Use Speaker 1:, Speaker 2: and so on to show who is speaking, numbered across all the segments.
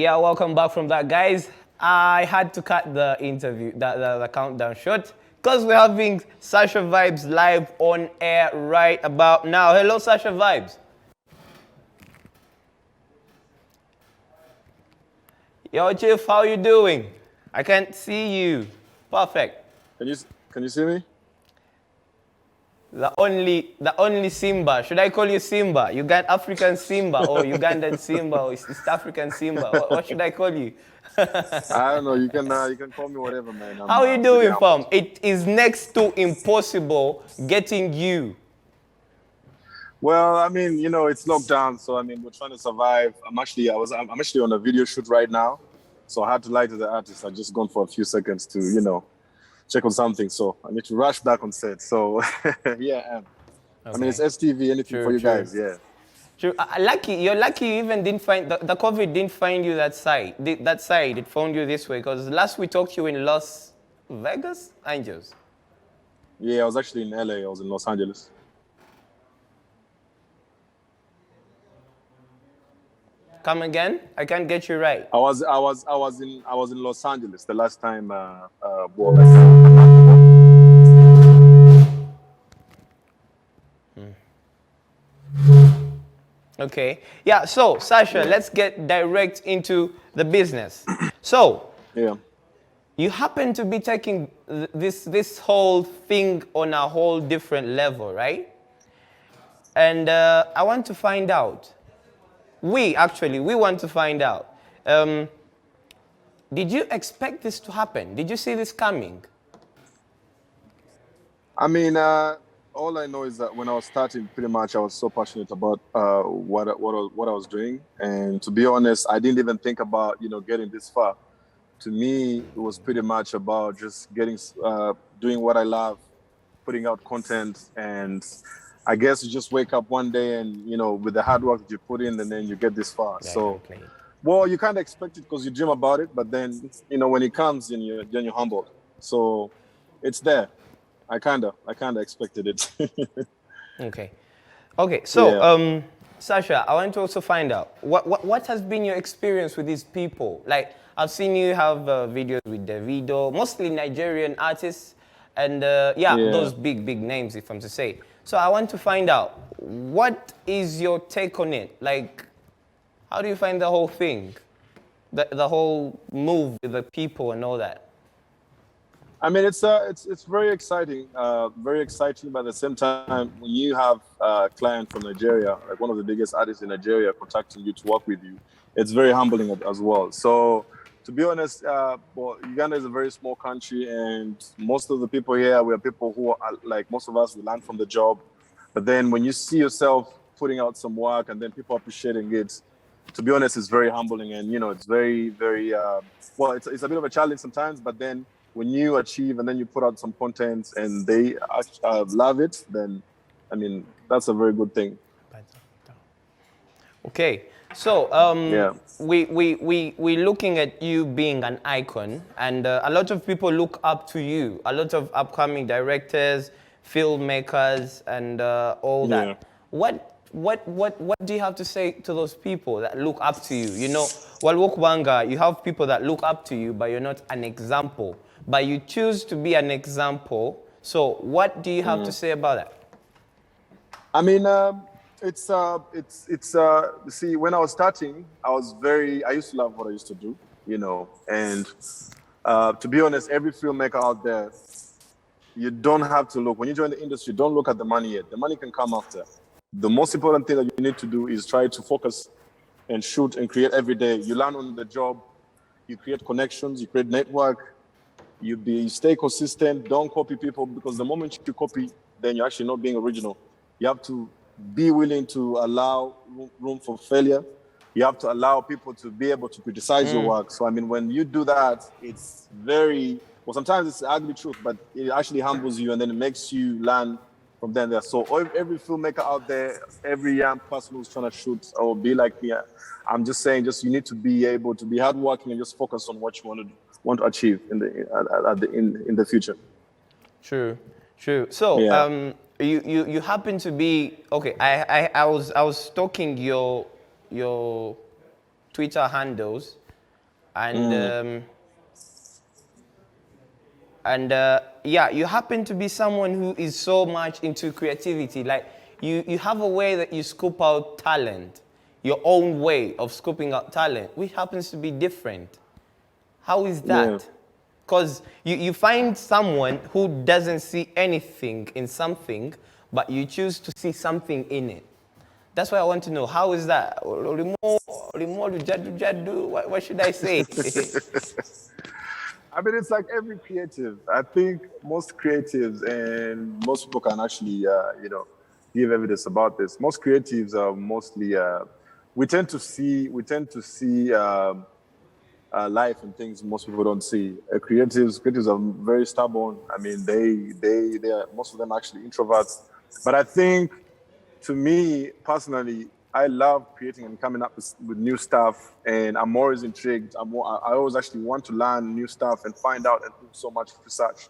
Speaker 1: Yeah, welcome back from that, guys. I had to cut the interview, the countdown short, because we're having Sasha Vybz live on air right about now. Hello, Sasha Vybz. Yo, Chief, how you doing? I can't see you. Perfect.
Speaker 2: Can you see me?
Speaker 1: The only Simba. Should I call you Simba? You got African Simba or Ugandan Simba or East African Simba? What should I call you?
Speaker 2: I don't know. You can call me whatever, man.
Speaker 1: How are you
Speaker 2: Pretty
Speaker 1: doing,
Speaker 2: humble.
Speaker 1: fam? It is next to impossible getting you.
Speaker 2: Well, I mean, it's lockdown, so I mean, we're trying to survive. I'm actually on a video shoot right now, so I had to lie to the artist. I just gone for a few seconds to, check on something. So I need to rush back on set. So yeah, I am.
Speaker 1: Okay.
Speaker 2: I mean, it's STV, anything for you guys, yeah.
Speaker 1: True. You're lucky you even didn't find, the COVID didn't find you that side. It found you this way, because last we talked to you in Las Vegas, Angels.
Speaker 2: Yeah, I was actually in LA. I was in Los Angeles.
Speaker 1: Come again? I can't get you right.
Speaker 2: I was in Los Angeles the last time.
Speaker 1: Okay. Yeah, so Sasha, let's get direct into the business. So,
Speaker 2: Yeah.
Speaker 1: you happen to be taking this whole thing on a whole different level, right? And I want to find out. We want to find out. Did you expect this to happen? Did you see this coming?
Speaker 2: I mean, all I know is that when I was starting, pretty much I was so passionate about what I was doing, and to be honest, I didn't even think about getting this far. To me, it was pretty much about just doing what I love, putting out content, and I guess you just wake up one day and with the hard work that you put in, and then you get this far. So, well, you kind of expect it because you dream about it, but then when it comes, then you're humbled. So, it's there. I kind of expected it.
Speaker 1: Okay. So, yeah. Sasha, I want to also find out what has been your experience with these people. Like, I've seen you have videos with Davido, mostly Nigerian artists, and those big names, if I'm to say. So I want to find out, what is your take on it? Like, how do you find the whole thing, the whole move with the people and all that?
Speaker 2: I mean, it's very exciting, but at the same time, when you have a client from Nigeria, like one of the biggest artists in Nigeria, contacting you to work with you, it's very humbling as well. So, to be honest, Uganda is a very small country, and most of the people here, we are people who are like most of us, we learn from the job. But then when you see yourself putting out some work and then people appreciating it, to be honest, it's very humbling, and it's very, very it's a bit of a challenge sometimes, but then when you achieve and then you put out some content and they love it, then, I mean, that's a very good thing.
Speaker 1: Okay, so we're looking at you being an icon, and a lot of people look up to you. A lot of upcoming directors, filmmakers, and all that. Yeah. What do you have to say to those people that look up to you? Walwokwanga, you have people that look up to you, but you're not an example. But you choose to be an example. So what do you have to say about that?
Speaker 2: I mean, see, when I was starting, I used to love what I used to do, and to be honest, every filmmaker out there, you don't have to look. When you join the industry, don't look at the money yet. The money can come after. The most important thing that you need to do is try to focus and shoot and create every day. You learn on the job, you create connections, you create network, you stay consistent, don't copy people, because the moment you copy, then you're actually not being original. You have to be willing to allow room for failure. You have to allow people to be able to criticize your work. So, I mean, when you do that, it's sometimes it's the ugly truth, but it actually humbles you, and then it makes you learn from then there. So every filmmaker out there, every young person who's trying to shoot or be like me, I'm just saying, you need to be able to be hardworking and just focus on what you want to achieve in the future.
Speaker 1: True. So, yeah. You happen to be okay. I was stalking your Twitter handles and yeah, you happen to be someone who is so much into creativity. Like you have a way that you scoop out talent, your own way of scooping out talent, which happens to be different. How is
Speaker 2: Yeah.
Speaker 1: that? Because you find someone who doesn't see anything in something, but you choose to see something in it. That's why I want to know, how is that? What should I say?
Speaker 2: I mean, it's like every creative. I think most creatives and most people can actually, give evidence about this. Most creatives are mostly, we tend to see life and things most people don't see. Creatives are very stubborn. I mean, they are, most of them actually introverts. But I think, to me personally, I love creating and coming up with new stuff, and I'm always intrigued. I always actually want to learn new stuff and find out and do so much research.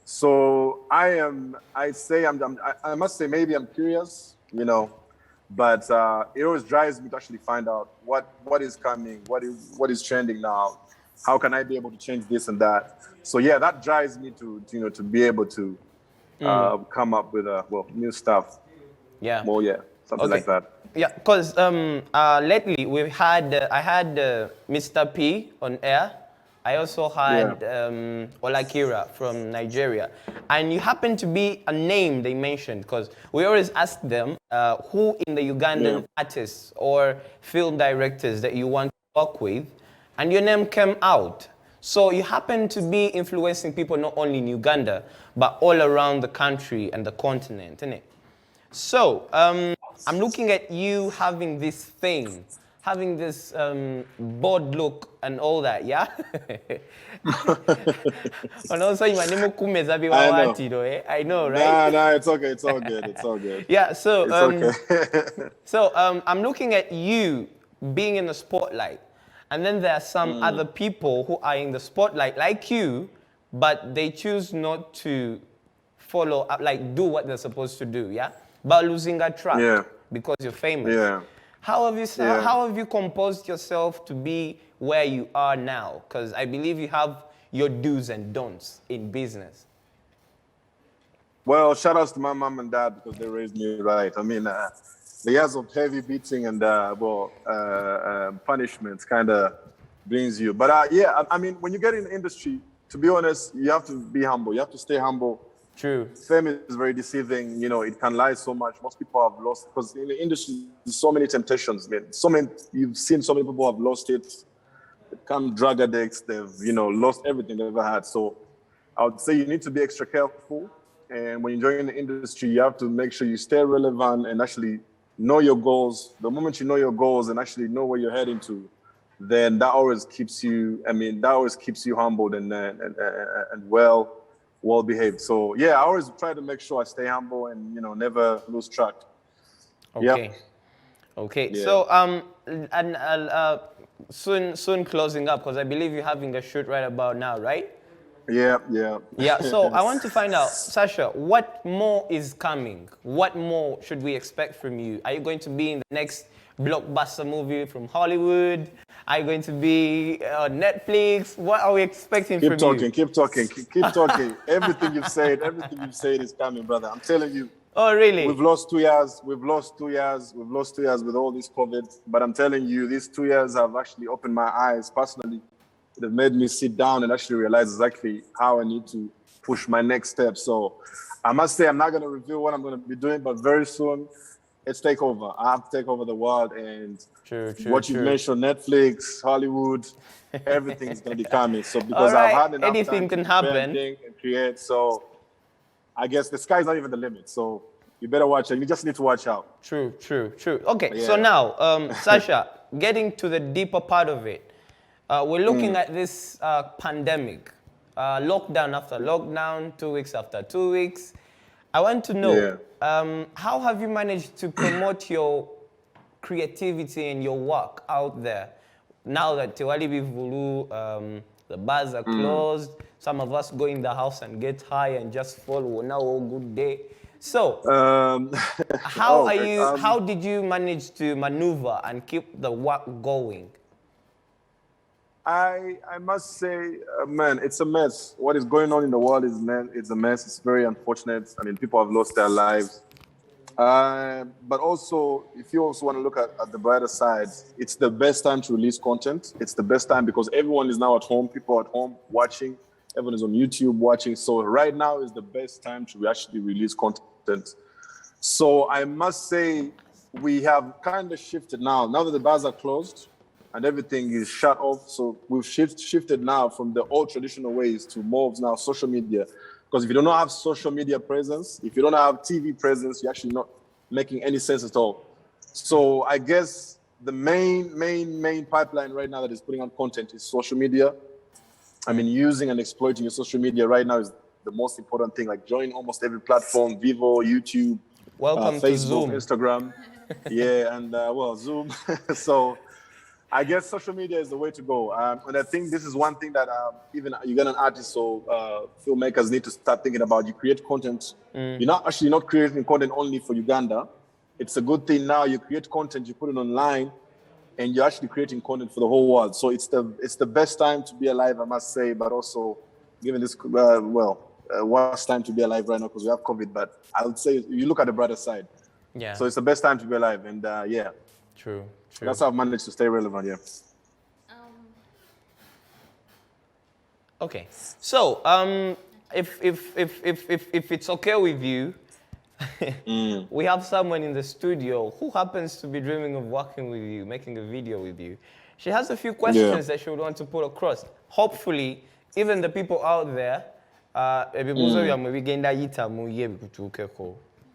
Speaker 2: So I must say maybe I'm curious, but it always drives me to actually find out what is coming, what is trending now, how can I be able to change this and that. So yeah, that drives me to be able to come up with new stuff.
Speaker 1: Yeah.
Speaker 2: Well, yeah, something
Speaker 1: Okay.
Speaker 2: like that.
Speaker 1: Yeah, because lately I had Mr. P on air. I also had Olakira from Nigeria. And you happen to be a name they mentioned, because we always ask them who in the Ugandan artists or film directors that you want to work with, and your name came out. So you happen to be influencing people not only in Uganda, but all around the country and the continent, innit? So, I'm looking at you having this thing, having this bored look and all that, yeah? And also,
Speaker 2: I know.
Speaker 1: I know, right?
Speaker 2: Nah, it's okay. It's all good. It's all good.
Speaker 1: Yeah, so,
Speaker 2: It's okay.
Speaker 1: I'm looking at you being in the spotlight, and then there are some other people who are in the spotlight like you, but they choose not to follow up, like do what they're supposed to do, yeah? But losing a track
Speaker 2: Yeah.
Speaker 1: because you're famous.
Speaker 2: Yeah. Yeah.
Speaker 1: How have you composed yourself to be where you are now? Because I believe you have your do's and don'ts in business.
Speaker 2: Well, shout outs to my mom and dad because they raised me right. I mean, the years of heavy beating and punishments kind of brings you. But yeah, I mean, when you get in the industry, to be honest, you have to be humble. You have to stay humble.
Speaker 1: True.
Speaker 2: Fame is very deceiving. It can lie so much. Most people have lost, because in the industry, there's so many temptations, man. You've seen so many people have lost it. They become drug addicts. They've, lost everything they've ever had. So I would say you need to be extra careful. And when you're joining the industry, you have to make sure you stay relevant and actually know your goals. The moment you know your goals and actually know where you're heading to, then that always keeps you humbled and well behaved. So yeah, I always try to make sure I stay humble and never lose track.
Speaker 1: Okay.
Speaker 2: Yep.
Speaker 1: Okay.
Speaker 2: Yeah.
Speaker 1: So and soon closing up, because I believe you're having a shoot right about now, right?
Speaker 2: Yeah.
Speaker 1: Yeah. So I want to find out, Sasha, what more is coming? What more should we expect from you? Are you going to be in the next blockbuster movie from Hollywood? Are you going to be on Netflix? What are we expecting from you?
Speaker 2: Keep talking. Everything you've said is coming, brother. I'm telling you.
Speaker 1: Oh, really?
Speaker 2: We've lost 2 years. We've lost 2 years with all this COVID. But I'm telling you, these 2 years have actually opened my eyes personally. They've made me sit down and actually realize exactly how I need to push my next step. So I must say, I'm not going to reveal what I'm going to be doing, but very soon it's takeover. I have to take over the world, and what you mentioned, Netflix, Hollywood, everything's going to be coming. So because
Speaker 1: right.
Speaker 2: I've had enough
Speaker 1: Anything
Speaker 2: time
Speaker 1: can
Speaker 2: to
Speaker 1: happen
Speaker 2: and create, so I guess the sky's not even the limit. So you better watch it. You just need to watch out.
Speaker 1: True. Okay,
Speaker 2: Yeah.
Speaker 1: so now, Sasha, getting to the deeper part of it, we're looking at this pandemic, lockdown after lockdown, 2 weeks after 2 weeks. I want to know, how have you managed to promote your creativity and your work out there? Now that Tewalibi Vulu, the bars are closed, some of us go in the house and get high and just follow now all good day. So, how did you manage to maneuver and keep the work going?
Speaker 2: I must say, man, it's a mess. What is going on in the world is, man, it's a mess. It's very unfortunate. I mean, people have lost their lives. But also, if you also want to look at the brighter side, it's the best time to release content. It's the best time because everyone is now at home. People are at home watching. Everyone is on YouTube watching. So right now is the best time to actually release content. So I must say, we have kind of shifted now. Now that the bars are closed and everything is shut off, so we've shifted now from the old traditional ways to more of now social media. Because if you don't have social media presence, if you don't have TV presence, you're actually not making any sense at all. So I guess the main pipeline right now that is putting out content is social media. I mean, using and exploiting your social media right now is the most important thing. Like join almost every platform, Vivo, YouTube,
Speaker 1: Welcome to
Speaker 2: Facebook,
Speaker 1: Zoom.
Speaker 2: Instagram. Yeah, and well, Zoom. So I guess social media is the way to go. And I think this is one thing that even Ugandan artists or filmmakers need to start thinking about. You create content. You're not creating content only for Uganda. It's a good thing now. You create content, you put it online, and you're actually creating content for the whole world. So it's the best time to be alive, I must say. But also, given this, worst time to be alive right now because we have COVID. But I would say you look at the brighter side.
Speaker 1: Yeah.
Speaker 2: So it's the best time to be alive, and yeah.
Speaker 1: True.
Speaker 2: That's how I've managed to stay relevant, yeah.
Speaker 1: Okay. So, if it's okay with you, we have someone in the studio who happens to be dreaming of working with you, making a video with you. She has a few questions that she would want to put across. Hopefully, even the people out there,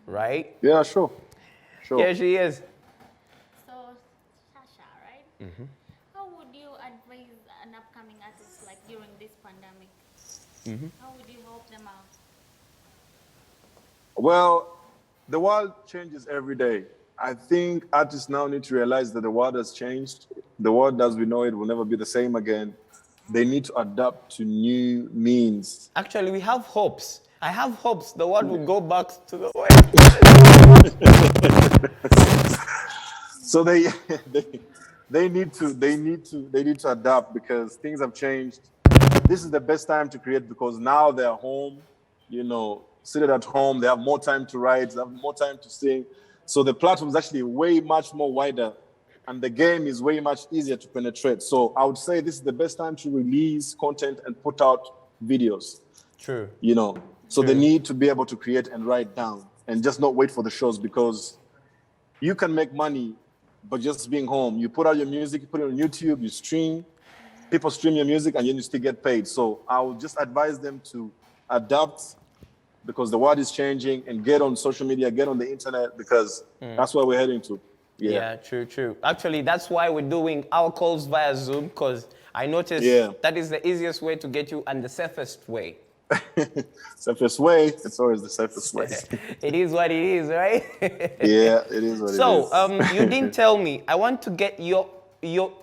Speaker 1: right?
Speaker 2: Yeah, sure.
Speaker 1: Here she is.
Speaker 3: So, Sasha, right? How would you advise an upcoming artist like during this pandemic? How would you help them out?
Speaker 2: Well, the world changes every day. I think artists now need to realize that the world has changed. The world as we know it will never be the same again. They need to adapt to new means.
Speaker 1: Actually, we have hopes. I have hopes the world will go back to the way.
Speaker 2: So they need to adapt because things have changed. This is the best time to create because now they're home, seated at home. They have more time to write. They have more time to sing. So the platform is actually way much more wider, and the game is way much easier to penetrate. So I would say this is the best time to release content and put out videos.
Speaker 1: True.
Speaker 2: So they need to be able to create and write down and just not wait for the shows because you can make money, but just being home. You put out your music, you put it on YouTube, you stream, people stream your music, and then you still get paid. So I would just advise them to adapt because the world is changing and get on social media, get on the internet because that's where we're heading to.
Speaker 1: Yeah, true. Actually, that's why we're doing our calls via Zoom because I noticed that is the easiest way to get you and the safest way.
Speaker 2: Safest way, it's always the safest way.
Speaker 1: It is what it is, right?
Speaker 2: Yeah, it is what it is.
Speaker 1: So, you didn't tell me. I want to get your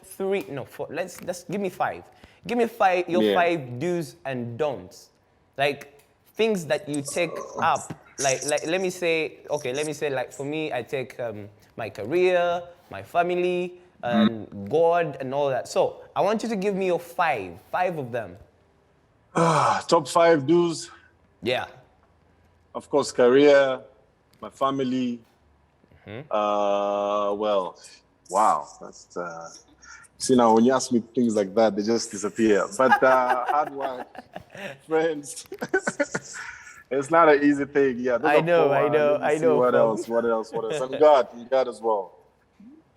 Speaker 1: three, no, four, let's give me five. Give me your 5 do's and don'ts. Like things that you take up. Like let me say like for me, I take my career, my family, God and all that. So I want you to give me your five of them.
Speaker 2: Top 5 do's.
Speaker 1: Yeah.
Speaker 2: Of course, career, my family. Well, wow. That's see now when you ask me things like that, they just disappear. But hard work, friends. It's not an easy thing. Yeah,
Speaker 1: I know.
Speaker 2: What else? And God as well.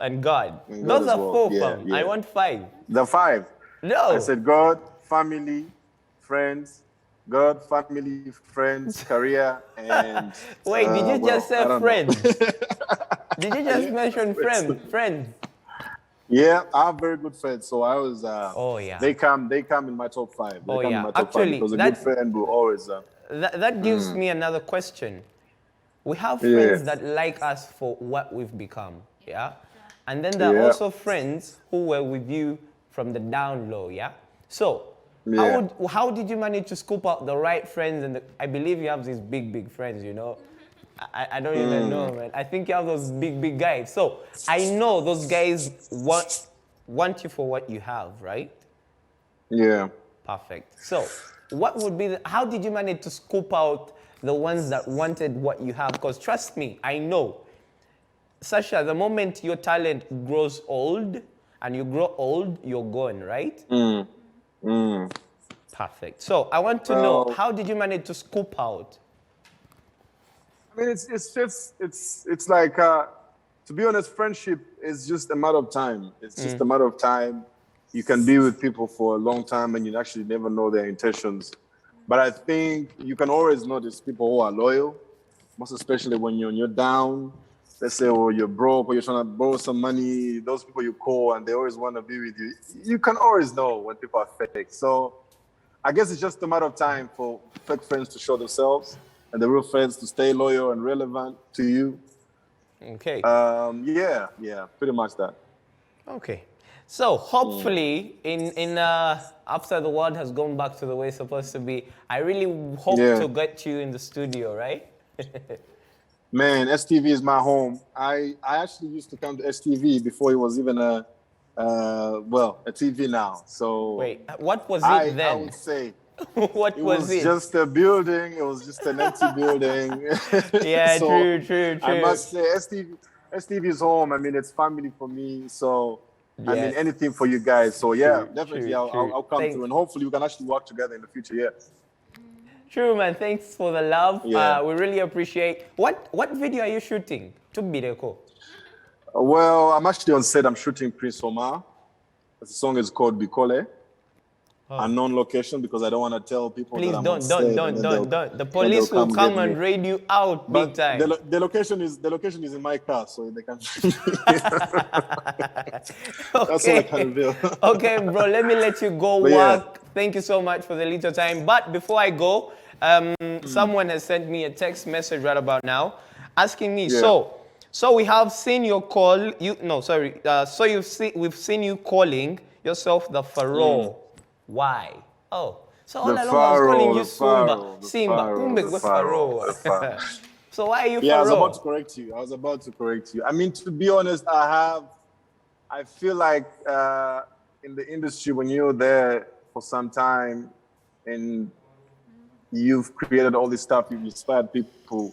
Speaker 1: And God.
Speaker 2: And
Speaker 1: Those
Speaker 2: God
Speaker 1: are
Speaker 2: as well.
Speaker 1: 4,
Speaker 2: Yeah,
Speaker 1: fam.
Speaker 2: yeah.
Speaker 1: I want 5.
Speaker 2: The 5.
Speaker 1: No.
Speaker 2: I said God, family, friends, God, family, friends, career, and...
Speaker 1: Wait, did you just say friends? Did you just mention friends?
Speaker 2: Yeah, I have very good friends, so I was... They come in my top 5. They come in my top 5 because a good friend will always...
Speaker 1: That gives me another question. We have friends that like us for what we've become, yeah? And then there are also friends who were with you from the down low, yeah? So, how did you manage to scoop out the right friends? And I believe you have these big friends, I don't even know, man. I think you have those big guys. So I know those guys want you for what you have, right?
Speaker 2: Yeah.
Speaker 1: Perfect. So, what would be how did you manage to scoop out the ones that wanted what you have? Because trust me, I know, Sasha, the moment your talent grows old and you grow old, you're gone, right? Perfect. So, I want to know,
Speaker 2: Well,
Speaker 1: how did you manage to scoop out?
Speaker 2: I mean, it's like to be honest, friendship is just a matter of time. It's just a matter of time. You can be with people for a long time and you actually never know their intentions. But I think you can always notice people who are loyal, most especially when you're down. Let's say, or you're broke, or you're trying to borrow some money. Those people you call and they always want to be with you. You can always know when people are fake. So I guess it's just a matter of time for fake friends to show themselves and the real friends to stay loyal and relevant to you.
Speaker 1: Okay.
Speaker 2: Yeah, pretty much that.
Speaker 1: Okay. So hopefully, in after the world has gone back to the way it's supposed to be, I really hope
Speaker 2: Yeah,
Speaker 1: to get you in the studio, right?
Speaker 2: man, STV is my home. I actually used to come to STV before it was even a TV now. So
Speaker 1: Wait, what was it
Speaker 2: I
Speaker 1: then?
Speaker 2: would say
Speaker 1: What
Speaker 2: it
Speaker 1: was
Speaker 2: was
Speaker 1: it?
Speaker 2: just a building. It was just an empty building.
Speaker 1: Yeah,
Speaker 2: So
Speaker 1: true, true,
Speaker 2: I
Speaker 1: true.
Speaker 2: must say STV is home. I mean, it's family for me. So I mean,
Speaker 1: Yeah,
Speaker 2: anything for you guys. So yeah,
Speaker 1: true,
Speaker 2: definitely
Speaker 1: true, true.
Speaker 2: I'll come through and hopefully we can actually work together in the future. Yeah.
Speaker 1: True, man. Thanks for the love.
Speaker 2: Yeah.
Speaker 1: We really appreciate. What video are you shooting? To be there, cool.
Speaker 2: Well, I'm actually on set. I'm shooting Prince Omar. The song is called Bikole. Unknown location because I don't want to tell people that
Speaker 1: Please
Speaker 2: I'm on
Speaker 1: don't, don't,
Speaker 2: set and
Speaker 1: don't,
Speaker 2: then
Speaker 1: don't, don't. The
Speaker 2: then they'll
Speaker 1: police will
Speaker 2: come get
Speaker 1: come
Speaker 2: me.
Speaker 1: and raid you out big
Speaker 2: But
Speaker 1: time.
Speaker 2: the location is in my car, so they can. That's all I can
Speaker 1: Okay.
Speaker 2: reveal.
Speaker 1: Okay, bro, let me let you go
Speaker 2: But yeah,
Speaker 1: work. Thank you so much for the little time. But before I go, someone has sent me a text message right about now asking me,
Speaker 2: yeah.
Speaker 1: so we have seen your call, so we've seen you calling yourself the Pharaoh. Why? Oh, so all
Speaker 2: The
Speaker 1: along I was calling
Speaker 2: Pharaoh,
Speaker 1: you
Speaker 2: the
Speaker 1: Simba,
Speaker 2: Pharaoh, the
Speaker 1: Simba,
Speaker 2: Pharaoh,
Speaker 1: kumbe
Speaker 2: the
Speaker 1: gwe
Speaker 2: Pharaoh,
Speaker 1: Pharaoh.
Speaker 2: the Pharaoh.
Speaker 1: So why are you
Speaker 2: Yeah, I was about to
Speaker 1: Pharaoh?
Speaker 2: correct you. I mean, to be honest, I feel like in the industry, when you're there for some time and you've created all this stuff, you've inspired people,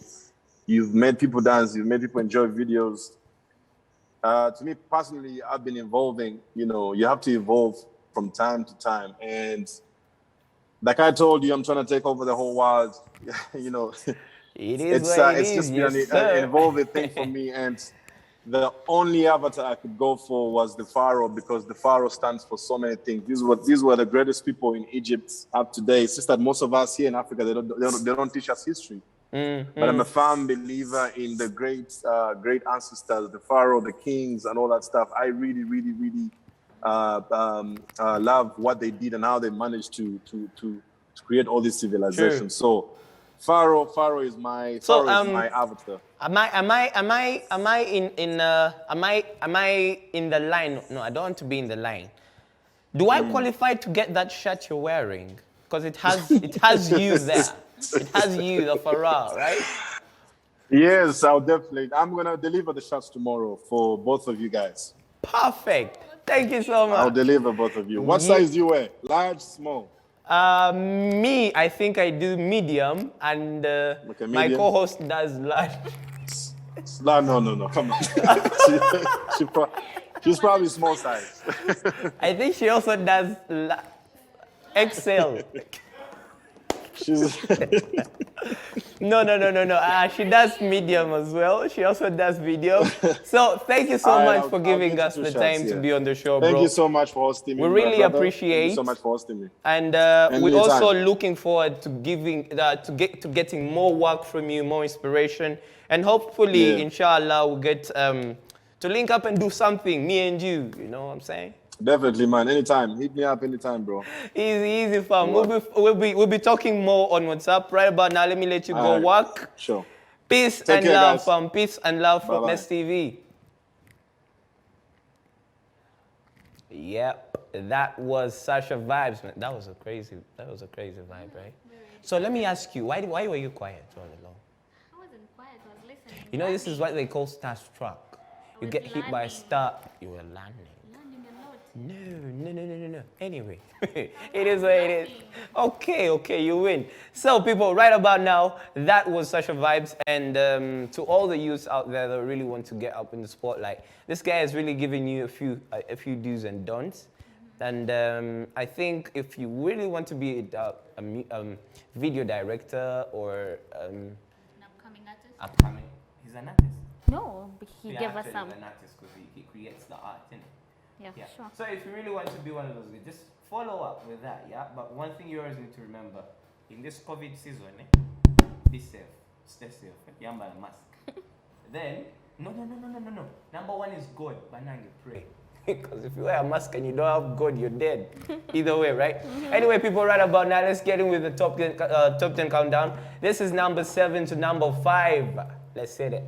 Speaker 2: you've made people dance, you've made people enjoy videos. To me personally, I've been evolving. You know, you have to evolve from time to time. And like I told you, I'm trying to take over the whole world. You know,
Speaker 1: It is what it
Speaker 2: it's
Speaker 1: is,
Speaker 2: just been
Speaker 1: yes,
Speaker 2: an
Speaker 1: sir.
Speaker 2: evolving thing for me. And the only avatar I could go for was the Pharaoh because the Pharaoh stands for so many things. These were the greatest people in Egypt up to date. It's just that most of us here in Africa they don't teach us history. But I'm a firm believer in the great ancestors, the Pharaoh, the kings, and all that stuff. I really, really, really love what they did and how they managed to create all these
Speaker 1: True.
Speaker 2: civilizations. So Pharaoh is my
Speaker 1: So
Speaker 2: avatar.
Speaker 1: am I in the line? No, I don't want to be in the line. Do I qualify to get that shirt you're wearing? Because it has you there. It has you, the Pharaoh, right?
Speaker 2: Yes, I'm gonna deliver the shots tomorrow for both of you guys.
Speaker 1: Perfect. Thank you so
Speaker 2: I'll
Speaker 1: much.
Speaker 2: deliver both of you. What
Speaker 1: Yeah.
Speaker 2: size do you wear? Large, small?
Speaker 1: Me, I think I do medium, and
Speaker 2: Okay,
Speaker 1: my
Speaker 2: medium.
Speaker 1: co-host does large.
Speaker 2: No. Come on. she, she pro- she's probably small size.
Speaker 1: I think she also does XL.
Speaker 2: She's
Speaker 1: No. She does medium as well. She also does video. So thank you so
Speaker 2: all right.
Speaker 1: much for
Speaker 2: I'll
Speaker 1: giving
Speaker 2: get you
Speaker 1: us
Speaker 2: two
Speaker 1: the
Speaker 2: shots.
Speaker 1: time to
Speaker 2: Yeah.
Speaker 1: be on the show,
Speaker 2: Thank you
Speaker 1: bro.
Speaker 2: so much for hosting me,
Speaker 1: We
Speaker 2: my
Speaker 1: really
Speaker 2: brother. Thank you so
Speaker 1: appreciate,
Speaker 2: much for hosting me.
Speaker 1: and we're
Speaker 2: Anytime.
Speaker 1: also looking forward to getting more work from you, more inspiration, and hopefully,
Speaker 2: Yeah,
Speaker 1: inshallah, we'll get to link up and do something, me and you. You know what I'm saying?
Speaker 2: definitely, man. Anytime. Hit me up anytime, bro.
Speaker 1: Easy, fam.
Speaker 2: What?
Speaker 1: We'll be talking more on WhatsApp right about now. Let me let you go
Speaker 2: All right.
Speaker 1: work.
Speaker 2: Sure.
Speaker 1: Peace
Speaker 2: Take
Speaker 1: and
Speaker 2: care,
Speaker 1: love,
Speaker 2: guys.
Speaker 1: fam. Peace and love
Speaker 2: Bye
Speaker 1: from
Speaker 2: bye.
Speaker 1: STV. Yep, that was Sasha Vybz, man. That was a crazy vibe, right? So let me ask you, why were you quiet all along?
Speaker 3: I wasn't quiet, I was listening.
Speaker 1: You know, this is what they call starstruck. You
Speaker 3: was
Speaker 1: get hit by a
Speaker 3: learning.
Speaker 1: star, you were learning.
Speaker 3: Learning a lot.
Speaker 1: No. Anyway, it is what it is. Okay, you win. So, people, right about now, that was Sasha Vybz. And to all the youths out there that really want to get up in the spotlight, this guy is really giving you a few do's and don'ts. And I think if you really want to be a video director or
Speaker 3: An upcoming artist?
Speaker 1: upcoming, he's an artist.
Speaker 3: No, but he gave us some.
Speaker 1: He's an artist because he creates the art, innit?
Speaker 3: Yeah, sure.
Speaker 1: So if you really want to be one of those guys, just follow up with that, yeah? But one thing you always need to remember, in this COVID season, be safe, stay safe, yamba a mask. Then, no. Number one is God, but now you pray. Because if you wear a mask and you don't have God, you're dead. Either way, right? Anyway, people, right about now, let's get in with the top 10 countdown. This is number 7 to number 5. Let's hit it.